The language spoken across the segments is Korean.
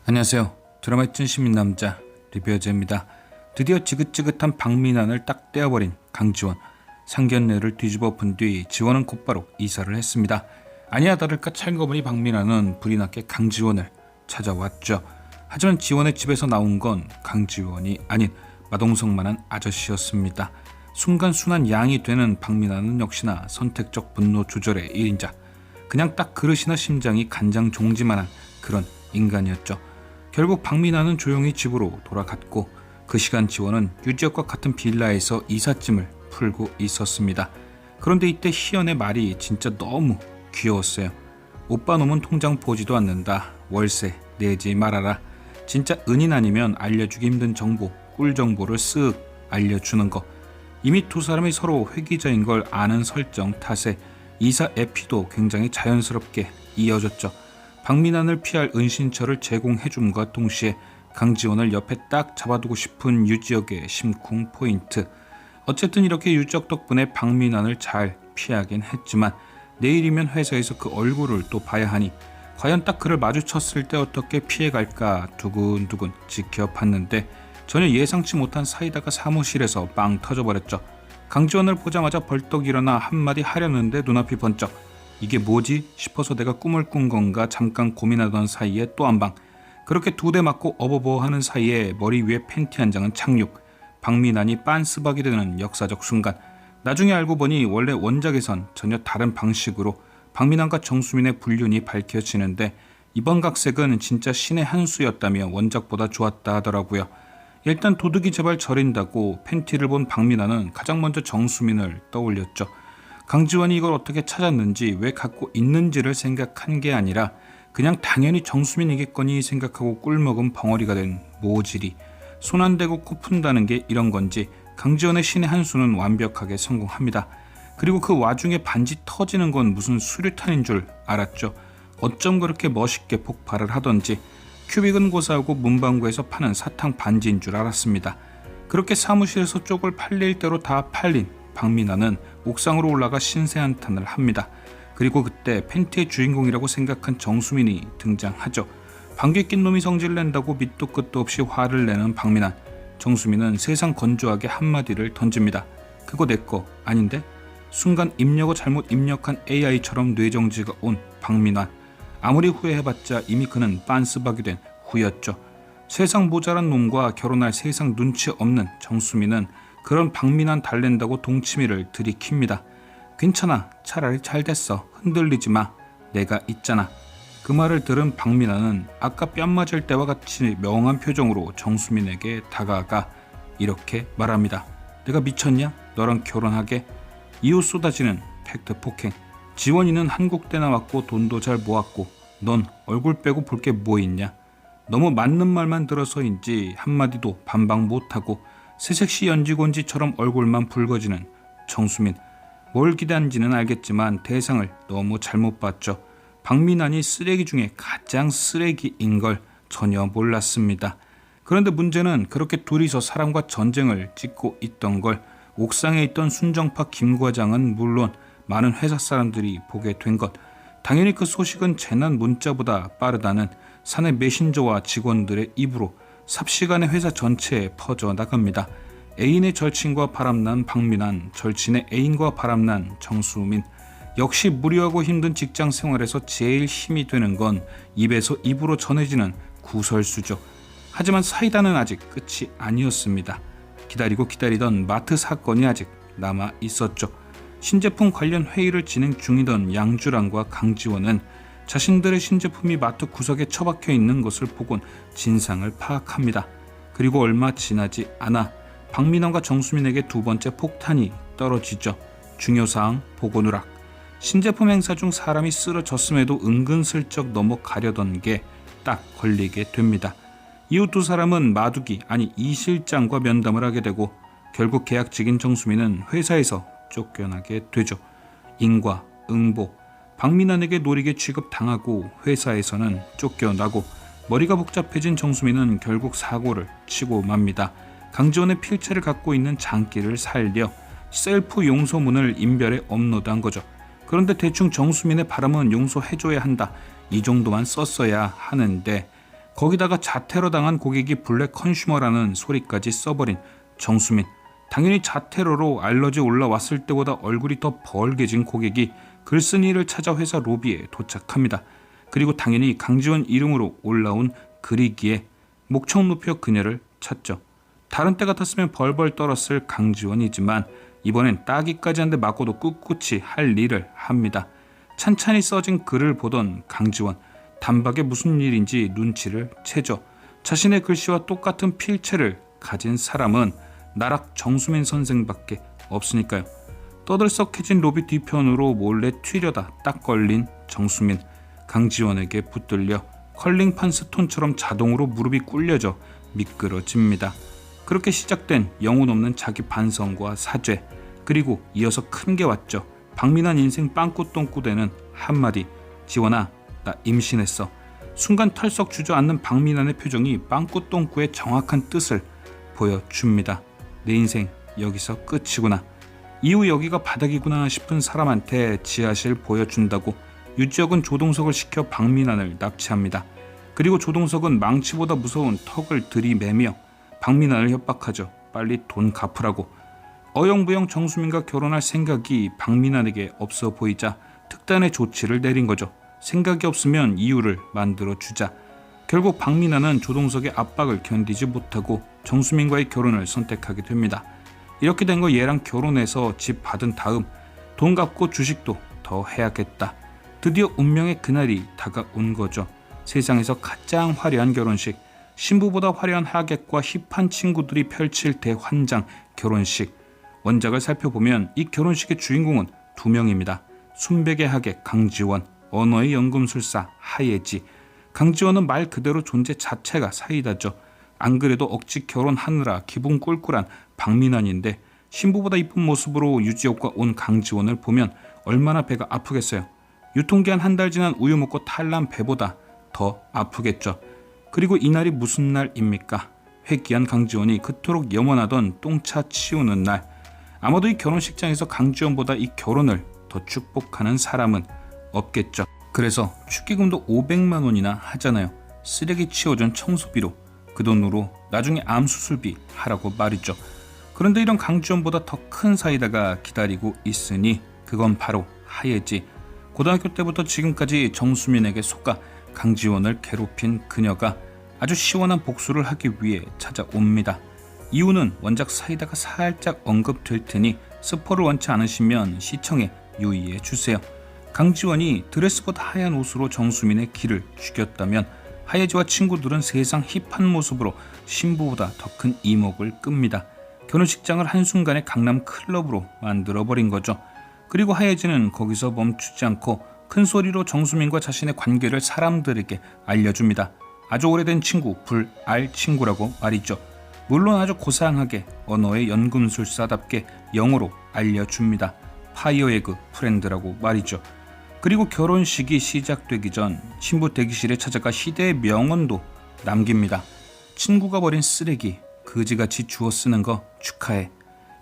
안녕하세요. 드라마의 찐시민 남자 리뷰어즈입니다. 드디어 지긋지긋한 박민환을 딱 떼어버린 강지원. 상견례를 뒤집어 엎은 뒤 지원은 곧바로 이사를 했습니다. 아니야 다를까 찰거머니 박민환은 불이 났게 강지원을 찾아왔죠. 하지만 지원의 집에서 나온 건 강지원이 아닌 마동석만한 아저씨였습니다. 순간순한 양이 되는 박민환은 역시나 선택적 분노 조절의 1인자. 그냥 딱 그릇이나 심장이 간장 종지만한 그런 인간이었죠. 결국 박민환은 조용히 집으로 돌아갔고 그 시간 지원은 유지혁과 같은 빌라에서 이삿짐을 풀고 있었습니다. 그런데 이때 희연의 말이 진짜 너무 귀여웠어요. 오빠 놈은 통장 보지도 않는다. 월세 내지 말아라. 진짜 은인 아니면 알려주기 힘든 정보, 꿀 정보를 쓱 알려주는 거. 이미 두 사람이 서로 회귀자인 걸 아는 설정 탓에 이사 에피도 굉장히 자연스럽게 이어졌죠. 박민환을 피할 은신처를 제공해줌과 동시에 강지원을 옆에 딱 잡아두고 싶은 유지혁의 심쿵 포인트. 어쨌든 이렇게 유지혁 덕분에 박민환을 잘 피하긴 했지만 내일이면 회사에서 그 얼굴을 또 봐야 하니 과연 딱 그를 마주쳤을 때 어떻게 피해갈까 두근두근 지켜봤는데 전혀 예상치 못한 사이다가 사무실에서 빵 터져버렸죠. 강지원을 보자마자 벌떡 일어나 한마디 하려는데 눈앞이 번쩍. 이게 뭐지 싶어서 내가 꿈을 꾼 건가 잠깐 고민하던 사이에 또 한 방. 그렇게 두 대 맞고 어버버하는 사이에 머리 위에 팬티 한 장은 착륙. 박민환이 빤스박이 되는 역사적 순간. 나중에 알고 보니 원래 원작에선 전혀 다른 방식으로 박민환과 정수민의 불륜이 밝혀지는데 이번 각색은 진짜 신의 한 수였다며 원작보다 좋았다 하더라고요. 일단 도둑이 제발 저린다고 팬티를 본 박민환은 가장 먼저 정수민을 떠올렸죠. 강지원이 이걸 어떻게 찾았는지 왜 갖고 있는지를 생각한 게 아니라 그냥 당연히 정수민이겠거니 생각하고 꿀먹은 벙어리가 된 모질이 손 안 대고 코 푼다는 게 이런 건지 강지원의 신의 한 수는 완벽하게 성공합니다. 그리고 그 와중에 반지 터지는 건 무슨 수류탄인 줄 알았죠. 어쩜 그렇게 멋있게 폭발을 하던지 큐빅은 고사하고 문방구에서 파는 사탕 반지인 줄 알았습니다. 그렇게 사무실에서 쪽을 팔릴 대로 다 팔린 박민환은 옥상으로 올라가 신세 한탄을 합니다. 그리고 그때 팬티의 주인공이라고 생각한 정수민이 등장하죠. 방귀 낀 놈이 성질 낸다고 밑도 끝도 없이 화를 내는 박민환. 정수민은 세상 건조하게 한마디를 던집니다. 그거 내꺼 아닌데? 순간 입력어 잘못 입력한 AI처럼 뇌정지가 온 박민환. 아무리 후회해봤자 이미 그는 빤스박이 된 후였죠. 세상 모자란 놈과 결혼할 세상 눈치 없는 정수민은 그런 박민환 달랜다고 동치미를 들이킵니다. 괜찮아, 차라리 잘됐어, 흔들리지 마, 내가 있잖아. 그 말을 들은 박민환은 아까 뺨 맞을 때와 같이 멍한 표정으로 정수민에게 다가가 이렇게 말합니다. 내가 미쳤냐? 너랑 결혼하게? 이후 쏟아지는 팩트 폭행. 지원이는 한국대 나왔고 돈도 잘 모았고 넌 얼굴 빼고 볼 게 뭐 있냐? 너무 맞는 말만 들어서인지 한마디도 반박 못하고 새색시 연지곤지처럼 얼굴만 붉어지는 정수민. 뭘 기대한지는 알겠지만 대상을 너무 잘못 봤죠. 박민환이 쓰레기 중에 가장 쓰레기인 걸 전혀 몰랐습니다. 그런데 문제는 그렇게 둘이서 사람과 전쟁을 찍고 있던 걸 옥상에 있던 순정파 김 과장은 물론 많은 회사 사람들이 보게 된 것. 당연히 그 소식은 재난 문자보다 빠르다는 사내 메신저와 직원들의 입으로 삽시간에 회사 전체에 퍼져나갑니다. 애인의 절친과 바람난 박민환, 절친의 애인과 바람난 정수민. 역시 무료하고 힘든 직장 생활에서 제일 힘이 되는 건 입에서 입으로 전해지는 구설수죠. 하지만 사이다는 아직 끝이 아니었습니다. 기다리고 기다리던 마트 사건이 아직 남아 있었죠. 신제품 관련 회의를 진행 중이던 양주란과 강지원은 자신들의 신제품이 마트 구석에 처박혀 있는 것을 보곤 진상을 파악합니다. 그리고 얼마 지나지 않아 박민환과 정수민에게 두 번째 폭탄이 떨어지죠. 중요사항 보고 누락. 신제품 행사 중 사람이 쓰러졌음에도 은근슬쩍 넘어가려던 게 딱 걸리게 됩니다. 이후 두 사람은 마두기 아니 이 실장과 면담을 하게 되고 결국 계약직인 정수민은 회사에서 쫓겨나게 되죠. 인과 응보. 박민환에게 노리게 취급당하고 회사에서는 쫓겨나고 머리가 복잡해진 정수민은 결국 사고를 치고 맙니다. 강지원의 필체를 갖고 있는 장기를 살려 셀프 용서문을 인별에 업로드한 거죠. 그런데 대충 정수민의 바람은 용서해줘야 한다. 이 정도만 썼어야 하는데 거기다가 자테러 당한 고객이 블랙 컨슈머라는 소리까지 써버린 정수민. 당연히 자테러로 알러지 올라왔을 때보다 얼굴이 더 벌게진 고객이 글쓴이를 찾아 회사 로비에 도착합니다. 그리고 당연히 강지원 이름으로 올라온 글이기에 목청 높여 그녀를 찾죠. 다른 때 같았으면 벌벌 떨었을 강지원이지만 이번엔 따기까지 한 대 맞고도 꿋꿋이 할 일을 합니다. 찬찬히 써진 글을 보던 강지원, 단박에 무슨 일인지 눈치를 채죠. 자신의 글씨와 똑같은 필체를 가진 사람은 나락 정수민 선생밖에 없으니까요. 떠들썩해진 로비 뒤편으로 몰래 튀려다 딱 걸린 정수민. 강지원에게 붙들려 컬링판 스톤처럼 자동으로 무릎이 꿇려져 미끄러집니다. 그렇게 시작된 영혼 없는 자기 반성과 사죄, 그리고 이어서 큰 게 왔죠. 박민환 인생 빵꾸똥꾸대는 한마디. 지원아, 나 임신했어. 순간 털썩 주저앉는 박민환의 표정이 빵꾸똥꾸의 정확한 뜻을 보여줍니다. 내 인생 여기서 끝이구나. 이후 여기가 바닥이구나 싶은 사람한테 지하실 보여준다고 유지혁은 조동석을 시켜 박민환을 납치합니다. 그리고 조동석은 망치보다 무서운 턱을 들이매며 박민환을 협박하죠. 빨리 돈 갚으라고. 어영부영 정수민과 결혼할 생각이 박민환에게 없어 보이자 특단의 조치를 내린 거죠. 생각이 없으면 이유를 만들어주자. 결국 박민환은 조동석의 압박을 견디지 못하고 정수민과의 결혼을 선택하게 됩니다. 이렇게 된 거 얘랑 결혼해서 집 받은 다음 돈 갚고 주식도 더 해야겠다. 드디어 운명의 그날이 다가온 거죠. 세상에서 가장 화려한 결혼식, 신부보다 화려한 하객과 힙한 친구들이 펼칠 대환장 결혼식. 원작을 살펴보면 이 결혼식의 주인공은 두 명입니다. 순백의 하객 강지원, 언어의 연금술사 하예지. 강지원은 말 그대로 존재 자체가 사이다죠. 안 그래도 억지 결혼하느라 기분 꿀꿀한 박민환인데 신부보다 이쁜 모습으로 유지혁과 온 강지원을 보면 얼마나 배가 아프겠어요. 유통기한 한 달 지난 우유 먹고 탈난 배보다 더 아프겠죠. 그리고 이날이 무슨 날입니까? 회귀한 강지원이 그토록 염원하던 똥차 치우는 날. 아마도 이 결혼식장에서 강지원보다 이 결혼을 더 축복하는 사람은 없겠죠. 그래서 축의금도 500만 원이나 하잖아요. 쓰레기 치워준 청소비로. 그 돈으로 나중에 암 수술비 하라고 말이죠. 그런데 이런 강지원보다 더 큰 사이다가 기다리고 있으니 그건 바로 하예지. 고등학교 때부터 지금까지 정수민에게 속아 강지원을 괴롭힌 그녀가 아주 시원한 복수를 하기 위해 찾아옵니다. 이유는 원작 사이다가 살짝 언급될 테니 스포를 원치 않으시면 시청에 유의해 주세요. 강지원이 드레스보다 하얀 옷으로 정수민의 기를 죽였다면 하예지와 친구들은 세상 힙한 모습으로 신부보다 더 큰 이목을 끕니다. 결혼식장을 한순간에 강남 클럽으로 만들어버린 거죠. 그리고 하예지는 거기서 멈추지 않고 큰 소리로 정수민과 자신의 관계를 사람들에게 알려줍니다. 아주 오래된 친구, 불알 친구라고 말이죠. 물론 아주 고상하게 언어의 연금술사답게 영어로 알려줍니다. 파이어에그 프렌드라고 말이죠. 그리고 결혼식이 시작되기 전 신부 대기실에 찾아가 시대의 명언도 남깁니다. 친구가 버린 쓰레기 그지같이 주워 쓰는 거 축하해.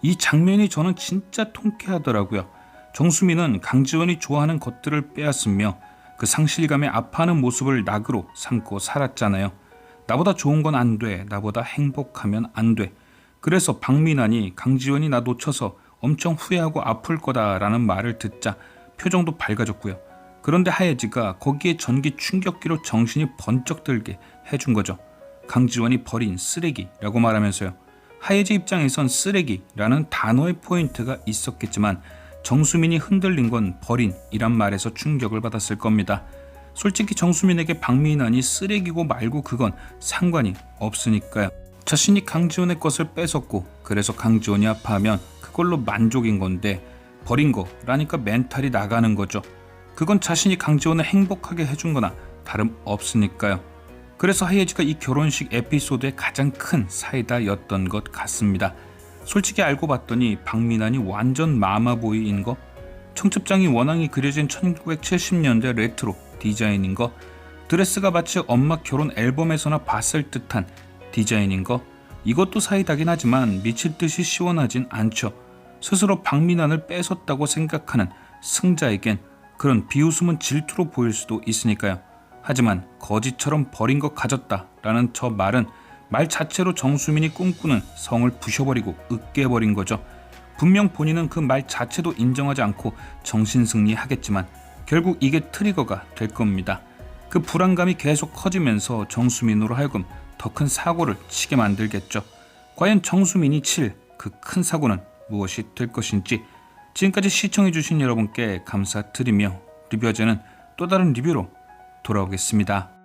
이 장면이 저는 진짜 통쾌하더라고요. 정수민은 강지원이 좋아하는 것들을 빼앗으며 그 상실감에 아파하는 모습을 낙으로 삼고 살았잖아요. 나보다 좋은 건 안 돼. 나보다 행복하면 안 돼. 그래서 박민환이 강지원이 나 놓쳐서 엄청 후회하고 아플 거다라는 말을 듣자 표정도 밝아졌고요. 그런데 하예지가 거기에 전기 충격기로 정신이 번쩍 들게 해준 거죠. 강지원이 버린 쓰레기라고 말하면서요. 하예지 입장에선 쓰레기라는 단어의 포인트가 있었겠지만 정수민이 흔들린 건 버린이란 말에서 충격을 받았을 겁니다. 솔직히 정수민에게 박민환이 쓰레기고 말고 그건 상관이 없으니까요. 자신이 강지원의 것을 뺏었고 그래서 강지원이 아파하면 그걸로 만족인 건데 버린 거라니까 멘탈이 나가는 거죠. 그건 자신이 강지원을 행복하게 해준 거나 다름없으니까요. 그래서 하예지가 이 결혼식 에피소드의 가장 큰 사이다였던 것 같습니다. 솔직히 알고 봤더니 박민환이 완전 마마보이인 거, 청첩장이 원앙이 그려진 1970년대 레트로 디자인인 거, 드레스가 마치 엄마 결혼 앨범에서나 봤을 듯한 디자인인 거, 이것도 사이다긴 하지만 미칠 듯이 시원하진 않죠. 스스로 박민환을 뺏었다고 생각하는 승자에겐 그런 비웃음은 질투로 보일 수도 있으니까요. 하지만 거지처럼 버린 것 가졌다라는 저 말은 말 자체로 정수민이 꿈꾸는 성을 부셔버리고 으깨버린 거죠. 분명 본인은 그 말 자체도 인정하지 않고 정신승리하겠지만 결국 이게 트리거가 될 겁니다. 그 불안감이 계속 커지면서 정수민으로 하여금 더 큰 사고를 치게 만들겠죠. 과연 정수민이 칠 그 큰 사고는 무엇이 될 것인지. 지금까지 시청해주신 여러분께 감사드리며 리뷰어제는 또 다른 리뷰로 돌아오겠습니다.